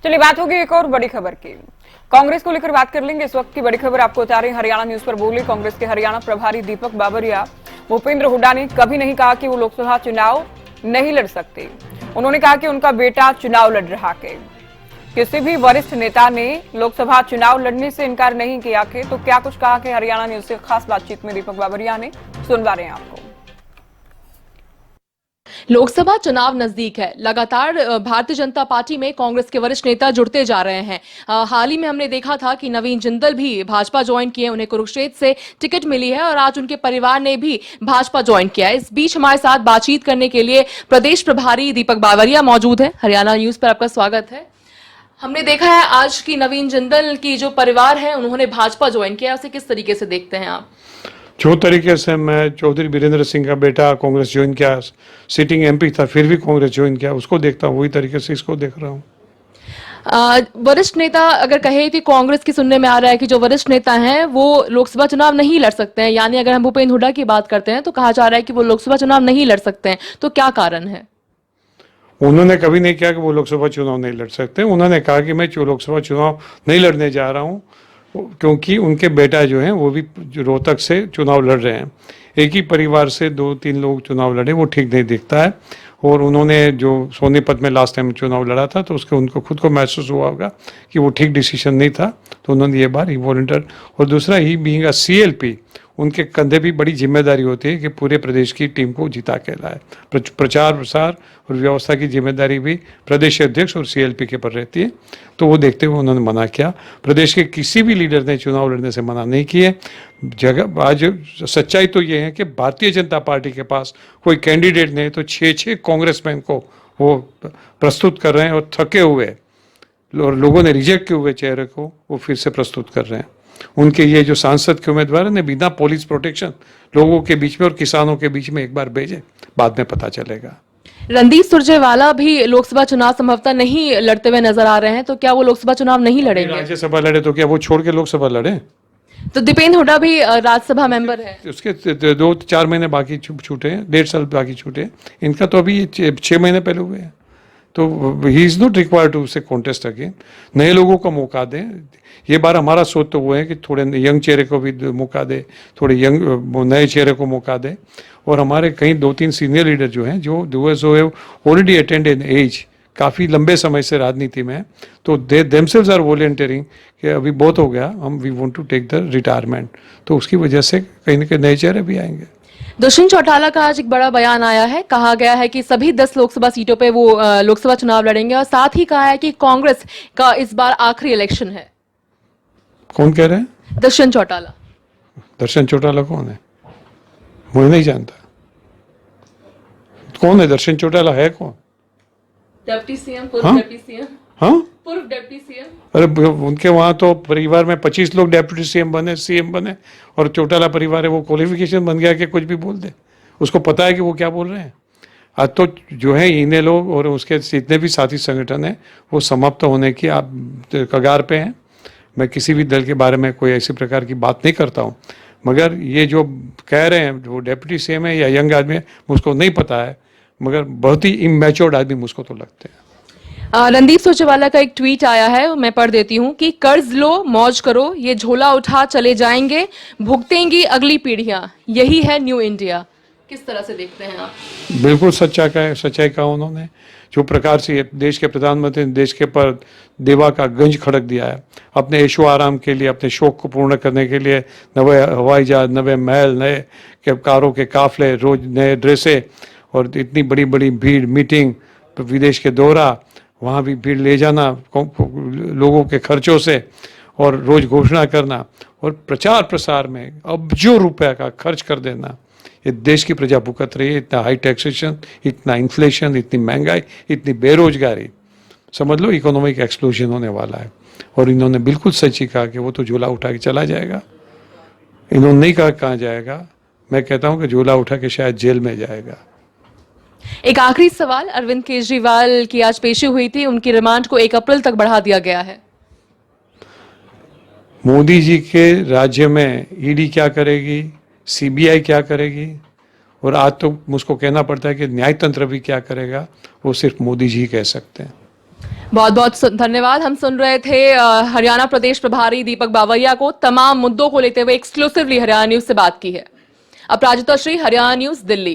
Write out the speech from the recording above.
चलिए बात होगी एक और बड़ी खबर की। कांग्रेस को लेकर बात कर लेंगे। इस वक्त की बड़ी खबर आपको बता रहे हैं, हरियाणा न्यूज पर बोले कांग्रेस के हरियाणा प्रभारी दीपक बाबरिया। भूपेंद्र हुड्डा ने कभी नहीं कहा कि वो लोकसभा चुनाव नहीं लड़ सकते। उन्होंने कहा कि उनका बेटा चुनाव लड़ रहा है। किसी भी वरिष्ठ नेता ने लोकसभा चुनाव लड़ने से इनकार नहीं किया कि तो क्या कुछ कहा कि हरियाणा न्यूज से खास बातचीत में दीपक बाबरिया ने, सुनवा रहे हैं आपको। लोकसभा चुनाव नजदीक है। लगातार भारतीय जनता पार्टी में कांग्रेस के वरिष्ठ नेता जुड़ते जा रहे हैं। हाल ही में हमने देखा था कि नवीन जिंदल भी भाजपा ज्वाइन किए, उन्हें कुरुक्षेत्र से टिकट मिली है और आज उनके परिवार ने भी भाजपा ज्वाइन किया है। इस बीच हमारे साथ बातचीत करने के लिए प्रदेश प्रभारी दीपक बाबरिया मौजूद है। हरियाणा न्यूज पर आपका स्वागत है। हमने देखा है आज की नवीन जिंदल की जो परिवार है उन्होंने भाजपा ज्वाइन किया, उसे किस तरीके से देखते हैं आप? जो तरीके से मैं चौधरी बीरेंद्र सिंह का बेटा कांग्रेस ज्वाइन किया, सिटिंग एमपी था फिर भी कांग्रेस ज्वाइन किया, उसको देखता हूँ वही तरीके से इसको देख रहा हूँ। वरिष्ठ नेता अगर कहे कि कांग्रेस की सुनने में आ रहा है कि जो वरिष्ठ नेता हैं वो लोकसभा चुनाव नहीं लड़ सकते हैं, यानी अगर हम भूपेंद्र हुड्डा की बात करते हैं तो कहा जा रहा है कि वो लोकसभा चुनाव नहीं लड़ सकते हैं, तो क्या कारण है? उन्होंने कभी नहीं किया कि वो लोकसभा चुनाव नहीं लड़ सकते। उन्होंने कहा कि मैं लोकसभा चुनाव नहीं लड़ने जा रहा हूँ क्योंकि उनके बेटा जो हैं वो भी रोहतक से चुनाव लड़ रहे हैं। एक ही परिवार से 2-3 लोग चुनाव लड़े, वो ठीक नहीं दिखता है। और उन्होंने जो सोनीपत में लास्ट टाइम चुनाव लड़ा था तो उसके उनको खुद को महसूस हुआ होगा कि वो ठीक डिसीजन नहीं था, तो उन्होंने ये बार ही वॉलंटियर। और दूसरा ही बीइंग अ सीएलपी, उनके कंधे भी बड़ी जिम्मेदारी होती है कि पूरे प्रदेश की टीम को जिता के लाए। प्रचार प्रसार और व्यवस्था की जिम्मेदारी भी प्रदेश अध्यक्ष और सीएलपी के पर रहती है, तो वो देखते हुए उन्होंने मना किया। प्रदेश के किसी भी लीडर ने चुनाव लड़ने से मना नहीं किए। जगह आज सच्चाई तो ये है कि भारतीय जनता पार्टी के पास कोई कैंडिडेट नहीं, तो 6 कांग्रेसमैन को वो प्रस्तुत कर रहे हैं और थके हुए और लोगों ने रिजेक्ट किए हुए चेहरे को वो फिर से प्रस्तुत कर रहे हैं। उनके ये जो सांसद के उम्मीदवार ने बिना पुलिस प्रोटेक्शन लोगों के बीच में और किसानों के बीच में एक बार भेजे, बाद में पता चलेगा। रणदीप सुरजेवाला भी लोकसभा चुनाव संभवतः नहीं लड़ते हुए नजर आ रहे हैं, तो क्या वो लोकसभा चुनाव नहीं लड़ेंगे? राज्यसभा लड़े तो क्या वो छोड़ के लोकसभा लड़े? तो दीपेंद्र हुड्डा भी राज्यसभा मेंबर है। उसके 2-4 महीने बाकी छूटे हैं, 1.5 साल बाकी छूटे हैं। इनका तो अभी 6 महीने पहले हुए हैं, तो he is not required to say contest again. नए लोगों को मौका दें। ये बार हमारा सोच तो वो है कि थोड़े यंग चेहरे को भी मौका दे, थोड़े यंग नए चेहरे को मौका दे। और हमारे कहीं 2-3 सीनियर लीडर जो हैं जो ऑलरेडी अटेंड इन एज, काफ़ी लंबे समय से राजनीति में, तो दे देमसेल्व्स आर वॉलंटियरिंग कि अभी बहुत हो गया, हम we want to take the retirement. तो उसकी वजह से कहीं ना कहीं नए चेहरे भी आएंगे। दुष्यंत चौटाला का आज एक बड़ा बयान आया है। कहा गया है कि सभी 10 लोकसभा सीटों पे वो लोकसभा चुनाव लड़ेंगे और साथ ही कहा है कि कांग्रेस का इस बार आखिरी इलेक्शन है। कौन कह रहे हैं? दुष्यंत चौटाला। दर्शन चौटाला कौन है? मुझे नहीं जानता कौन है दर्शन चौटाला, है कौन? डिप्टी सीएम, हाँ? डिप्टी सीएम, हाँ, पूर्व डिप्टी सीएम। अरे उनके वहाँ तो परिवार में 25 लोग डेप्यूटी सीएम बने और चौटाला परिवार है, वो क्वालिफिकेशन बन गया कि कुछ भी बोल दे। उसको पता है कि वो क्या बोल रहे हैं। आज तो जो है इन्हें लोग और उसके जितने भी साथी संगठन हैं वो समाप्त होने की आप कगार पे हैं। मैं किसी भी दल के बारे में कोई ऐसी प्रकार की बात नहीं करता हूँ, मगर ये जो कह रहे हैं वो डेप्यूटी सीएम है या यंग आदमी है मुझको नहीं पता है, मगर बहुत ही इमैच्योर्ड आदमी मुझको तो लगते हैं। रणदीप सुरजेवाला का एक ट्वीट आया है, मैं पढ़ देती हूँ कि कर्ज लो, मौज करो, ये झोला उठा चले जाएंगे, भुगतेंगी अगली पीढ़ियां, यही है न्यू इंडिया। किस तरह से देखते हैं आप? बिल्कुल सच्चाई कहा उन्होंने। जो प्रकार से देश के प्रधानमंत्री ने देश के पर देवा का गंज खड़क दिया है, अपने ऐशो आराम के लिए, अपने शौक को पूर्ण करने के लिए नए हवाई जहाज, नए महल, नए कारों के काफले, रोज नए ड्रेसें और इतनी बड़ी बड़ी भीड़, मीटिंग, विदेश के दौरा, वहाँ भी भीड़ ले जाना लोगों के खर्चों से, और रोज घोषणा करना और प्रचार प्रसार में अब्जों रुपए का खर्च कर देना। ये देश की प्रजा भुगत रही है। इतना हाई टैक्सेशन, इतना इन्फ्लेशन, इतनी महंगाई, इतनी बेरोजगारी, समझ लो इकोनॉमिक एक्सप्लोजन होने वाला है। और इन्होंने बिल्कुल सच ही कहा कि वो तो झोला उठा के चला जाएगा। इन्होंने नहीं कहा कहाँ जाएगा, मैं कहता हूँ कि झोला उठा के शायद जेल में जाएगा। एक आखिरी सवाल, अरविंद केजरीवाल की आज पेशी हुई थी, उनकी रिमांड को 1 अप्रैल तक बढ़ा दिया गया है। मोदी जी के राज्य में ईडी क्या करेगी, सीबीआई क्या करेगी, और आज तो मुझको कहना पड़ता है कि न्याय तंत्र भी क्या करेगा, वो सिर्फ मोदी जी कह सकते हैं। बहुत बहुत धन्यवाद। हम सुन रहे थे हरियाणा प्रदेश प्रभारी दीपक बावरिया को। तमाम मुद्दों को लेते हुए एक्सक्लूसिवली हरियाणा न्यूज से बात की है। अपराजिता श्री, हरियाणा न्यूज, दिल्ली।